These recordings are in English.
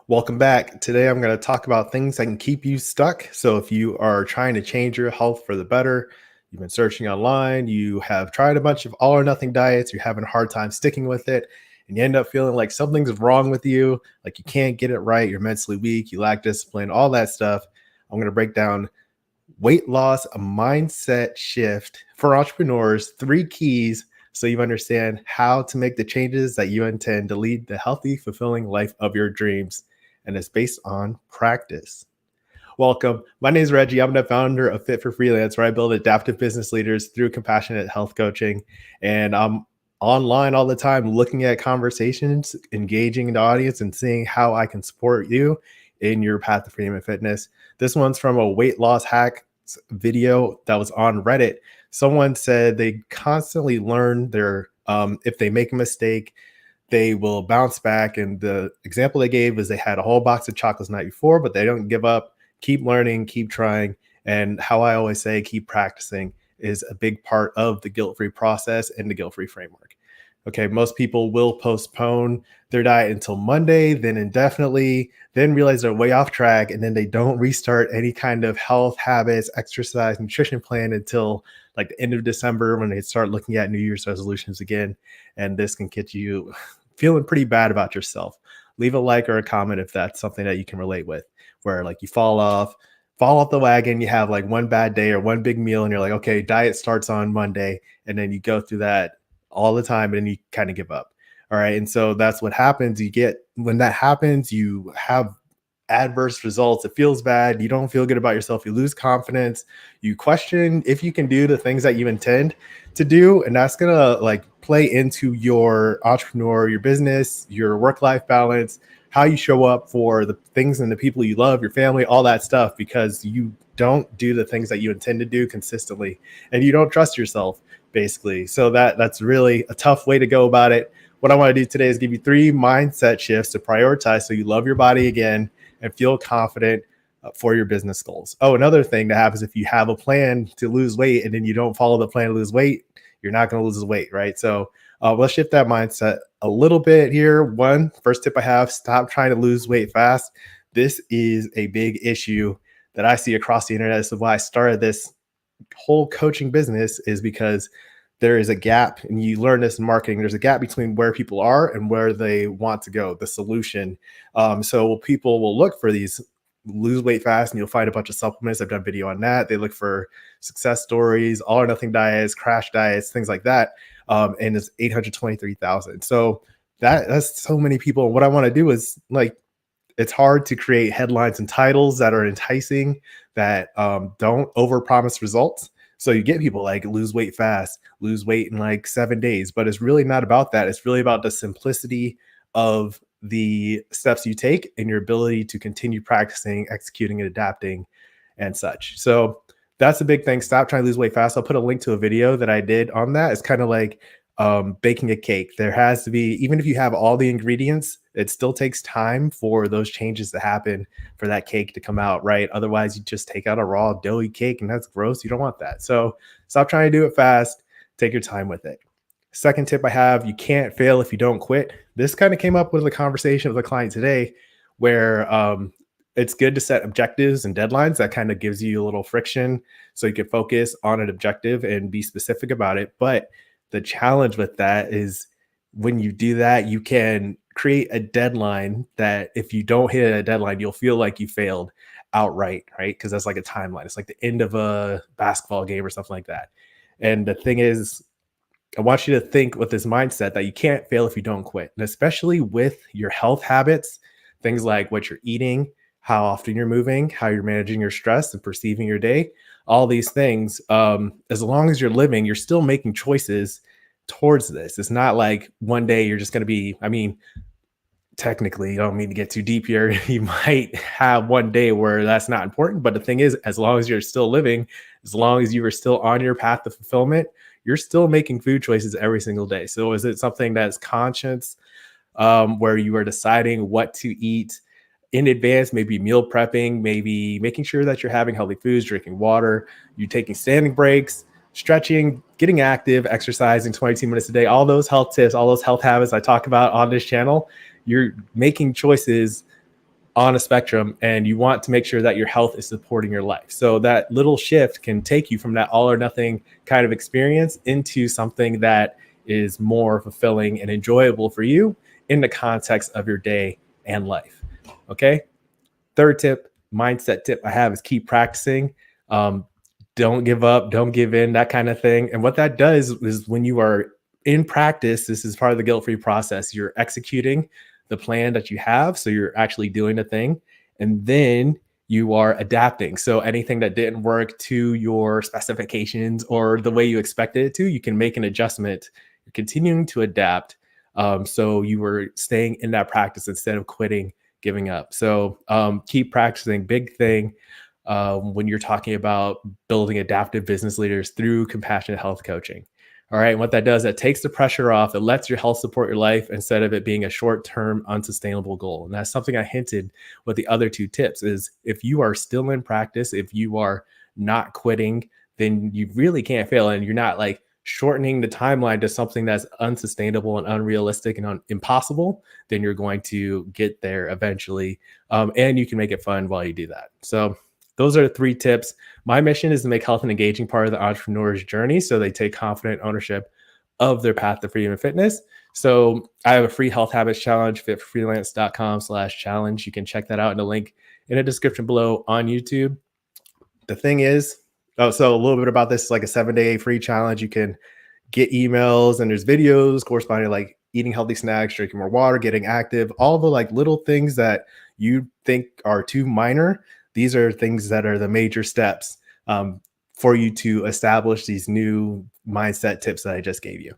Welcome back. Today I'm going to talk about things that can keep you stuck. So, if you are trying to change your health for the better, you've been searching online, you have tried a bunch of all or nothing diets, you're having a hard time sticking with it, and you end up feeling like something's wrong with you, like you can't get it right, you're mentally weak, you lack discipline, all that stuff. I'm going to break down weight loss, a mindset shift for entrepreneurs, three keys so you understand how to make the changes that you intend to lead the healthy, fulfilling life of your dreams. And it's based on practice. Welcome. My name is Reggie. I'm the founder of Fit for Freelance, where I build adaptive business leaders through compassionate health coaching. And I'm online all the time looking at conversations, engaging the audience, and seeing how I can support you in your path to freedom and fitness. This one's from a weight loss hack video that was on Reddit. Someone said they constantly learn if they make a mistake, they will bounce back. And the example they gave is they had a whole box of chocolates the night before, but they don't give up, keep learning, keep trying. And how I always say, keep practicing is a big part of the guilt-free process and the guilt-free framework. Okay, most people will postpone their diet until Monday, then indefinitely, then realize they're way off track, and then they don't restart any kind of health habits, exercise, nutrition plan until like the end of December when they start looking at New Year's resolutions again. And this can get you feeling pretty bad about yourself. Leave a like or a comment if that's something that you can relate with, where like you fall off the wagon, you have like one bad day or one big meal, and you're like, okay, diet starts on Monday, and then you go through that all the time and you kind of give up. All right. And so that's what happens. When that happens, you have adverse results. It feels bad. You don't feel good about yourself. You lose confidence. You question if you can do the things that you intend to do. And that's going to like play into your entrepreneur, your business, your work-life balance, how you show up for the things and the people you love, your family, all that stuff, because you don't do the things that you intend to do consistently and you don't trust yourself, basically. So that's really a tough way to go about it. What I want to do today is give you three mindset shifts to prioritize so you love your body again and feel confident for your business goals. Oh, another thing that happens if you have a plan to lose weight and then you don't follow the plan to lose weight, you're not going to lose the weight, right? So let's shift that mindset a little bit here. First tip I have, stop trying to lose weight fast. This is a big issue that I see across the internet. This is why I started this whole coaching business, is because there is a gap, and you learn this in marketing. There's a gap between where people are and where they want to go, the solution. So people will look for these lose weight fast, and you'll find a bunch of supplements. I've done video on that. They look for success stories, all or nothing diets, crash diets, things like that. And it's 823,000. So that's so many people. What I want to do is like, it's hard to create headlines and titles that are enticing, that don't overpromise results. So you get people like lose weight fast, lose weight in like 7 days, but it's really not about that. It's really about the simplicity of the steps you take and your ability to continue practicing, executing, and adapting and such. So that's a big thing. Stop trying to lose weight fast. I'll put a link to a video that I did on that. It's kind of like baking a cake. There has to be, even if you have all the ingredients, it still takes time for those changes to happen for that cake to come out, right? Otherwise, you just take out a raw doughy cake and that's gross. You don't want that. So stop trying to do it fast. Take your time with it. Second tip I have, you can't fail if you don't quit. This kind of came up with a conversation with a client today where it's good to set objectives and deadlines. That kind of gives you a little friction so you can focus on an objective and be specific about it. But the challenge with that is when you do that, you can create a deadline that if you don't hit a deadline, you'll feel like you failed outright, right? Because that's like a timeline. It's like the end of a basketball game or something like that. And the thing is, I want you to think with this mindset that you can't fail if you don't quit. And especially with your health habits, things like what you're eating, how often you're moving, how you're managing your stress and perceiving your day, all these things, as long as you're living, you're still making choices towards this. It's not like one day you're just going to be, I mean, technically, you don't mean to get too deep here. You might have one day where that's not important. But the thing is, as long as you're still living, as long as you are still on your path to fulfillment, you're still making food choices every single day. So is it something that's conscious, where you are deciding what to eat in advance, maybe meal prepping, maybe making sure that you're having healthy foods, drinking water, you taking standing breaks, stretching, getting active, exercising 22 minutes a day, all those health tips, all those health habits I talk about on this channel, you're making choices on a spectrum, and you want to make sure that your health is supporting your life. So that little shift can take you from that all or nothing kind of experience into something that is more fulfilling and enjoyable for you in the context of your day and life. Okay. Third tip, mindset tip I have is keep practicing. Um, don't give up, don't give in, that kind of thing. And what that does is when you are in practice, this is part of the guilt free process. You're executing the plan that you have. So you're actually doing the thing. And then you are adapting. So anything that didn't work to your specifications or the way you expected it to, you can make an adjustment. You're continuing to adapt. So you were staying in that practice instead of quitting, giving up. So keep practicing. Big thing when you're talking about building adaptive business leaders through compassionate health coaching. All right. And what that does, that takes the pressure off. It lets your health support your life instead of it being a short-term, unsustainable goal. And that's something I hinted with the other two tips is if you are still in practice, if you are not quitting, then you really can't fail. And you're not like shortening the timeline to something that's unsustainable and unrealistic and impossible, then you're going to get there eventually. And you can make it fun while you do that. So those are the three tips. My mission is to make health an engaging part of the entrepreneur's journey so they take confident ownership of their path to freedom and fitness. So I have a free health habits challenge, fitfreelance.com/challenge. You can check that out in the link in the description below on YouTube. The thing is, so a little bit about this is like a 7-day free challenge. You can get emails and there's videos corresponding like eating healthy snacks, drinking more water, getting active, all the like little things that you think are too minor. These are things that are the major steps for you to establish these new mindset tips that I just gave you.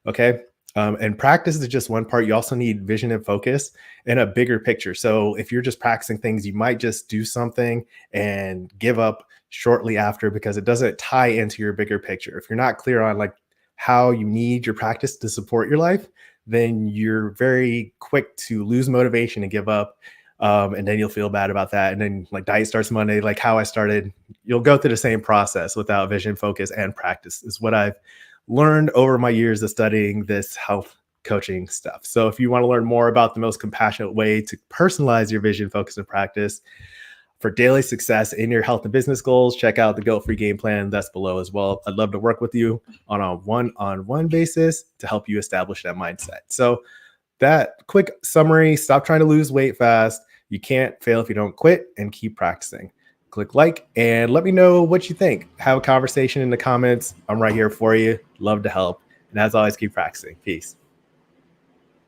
Okay. And practice is just one part. You also need vision and focus and a bigger picture. So if you're just practicing things, you might just do something and give up shortly after because it doesn't tie into your bigger picture. If you're not clear on like how you need your practice to support your life, then you're very quick to lose motivation and give up. And then you'll feel bad about that. And then like diet starts Monday, like how I started, you'll go through the same process without vision, focus, and practice is what I've learned over my years of studying this health coaching stuff. So if you want to learn more about the most compassionate way to personalize your vision, focus, and practice for daily success in your health and business goals, check out the guilt-free game plan that's below as well. I'd love to work with you on a one-on-one basis to help you establish that mindset. So that quick summary, stop trying to lose weight fast. You can't fail if you don't quit, and keep practicing. Click like and let me know what you think. Have a conversation in the comments. I'm right here for you. Love to help. And as always, keep practicing. Peace.